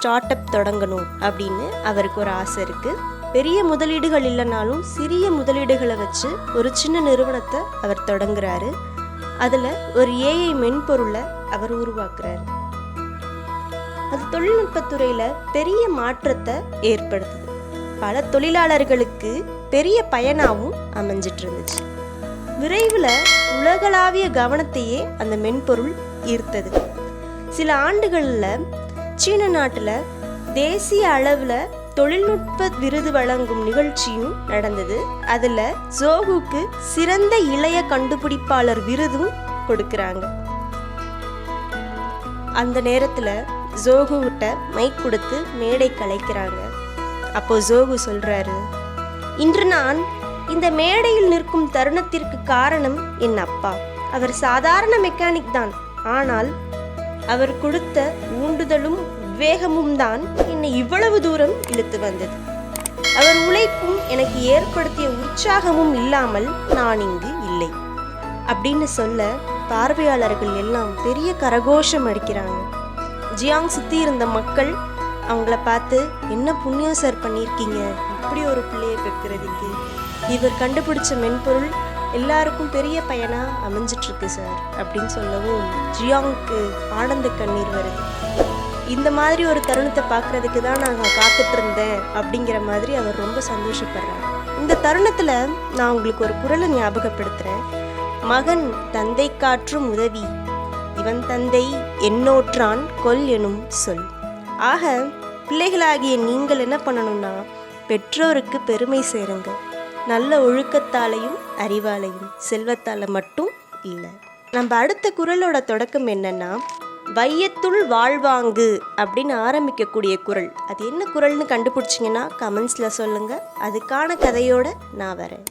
Start up தொடங்கணும் அப்படின்னு அவருக்கு ஒரு ஆசை இருக்குது. பெரிய முதலீடுகள் இல்லைனாலும் சிறிய முதலீடுகளை வச்சு ஒரு சின்ன நிறுவனத்தை அவர் தொடங்குறாரு. அதில் ஒரு ஏஐ மென்பொருளை அவர் உருவாக்குறாரு. அது தொழில்நுட்பத்துறையில் பெரிய மாற்றத்தை ஏற்படுத்துது. பல தொழிலாளர்களுக்கு பெரிய பயனாகவும் அமைஞ்சிட்டு இருந்துச்சு. விரைவில் உலகளாவிய கவனத்தையே அந்த மென்பொருள் ஈர்த்தது. சில ஆண்டுகளில் சீன நாட்டில் தேசிய அளவில் தொழில்நுட்ப விருது வழங்கும் நிகழ்ச்சியும் நடந்தது. அதில் ஜோகுக்கு சிறந்த இளைய கண்டுபிடிப்பாளர் விருதும் கொடுக்குறாங்க. அந்த நேரத்தில் ஜோகுகிட்ட மைக் கொடுத்து மேடை கலைக்கிறாங்க. அப்போ ஜோகு சொல்றாரு, இன்று நான் இந்த மேடையில் நிற்கும் தருணத்திற்கு காரணம் என் அப்பா. அவர் சாதாரண மெக்கானிக் தான், ஆனால் அவர் கொடுத்த ஊண்டுதலும் விவேகமும் தான் என்னை இவ்வளவு தூரம் இழுத்து வந்தது. அவர் உழைப்பும் எனக்கு ஏற்படுத்திய உற்சாகமும் இல்லாமல் நான் இங்கு இல்லை அப்படின்னு சொல்ல பார்வையாளர்கள் எல்லாம் பெரிய கரகோஷம் அடிக்கிறாங்க. ஜியாங் சுற்றி இருந்த மக்கள் அவங்கள பார்த்து, என்ன புண்ணியம் சார் பண்ணியிருக்கீங்க, இப்படி ஒரு பிள்ளையை பெற்கிறதுக்கு. இவர் கண்டுபிடிச்ச மென்பொருள் எல்லாருக்கும் பெரிய பயனாக அமைஞ்சிட்ருக்கு சார் அப்படின்னு சொல்லவும் ஜியாங்க்கு ஆனந்த கண்ணீர் வருது. இந்த மாதிரி ஒரு தருணத்தை பார்க்குறதுக்கு தான் நாங்கள் காத்துட்டு இருந்தேன் அப்படிங்கிற மாதிரி அவர் ரொம்ப சந்தோஷப்படுறார். இந்த தருணத்தில் நான் உங்களுக்கு ஒரு குறளை ஞாபகப்படுத்துகிறேன். மகன் தந்தை காற்றும் உதவி, இவன் தந்தை என்னோற்றான் கொல் எனும் சொல். ஆக பிள்ளைகளாகிய நீங்கள் என்ன பண்ணணும்னா, பெற்றோருக்கு பெருமை சேருங்க. நல்ல ஒழுக்கத்தாலையும் அறிவாலையும், செல்வத்தால் மட்டும் இல்லை. நம்ம அடுத்த குறளோட தொடக்கம் என்னன்னா, வையத்துள் வாழ்வாங்கு அப்படின்னு ஆரம்பிக்கக்கூடிய குறள். அது என்ன குறள்னு கண்டுபிடிச்சிங்கன்னா கமெண்ட்ஸில் சொல்லுங்கள். அதுக்கான கதையோடு நான் வரேன்.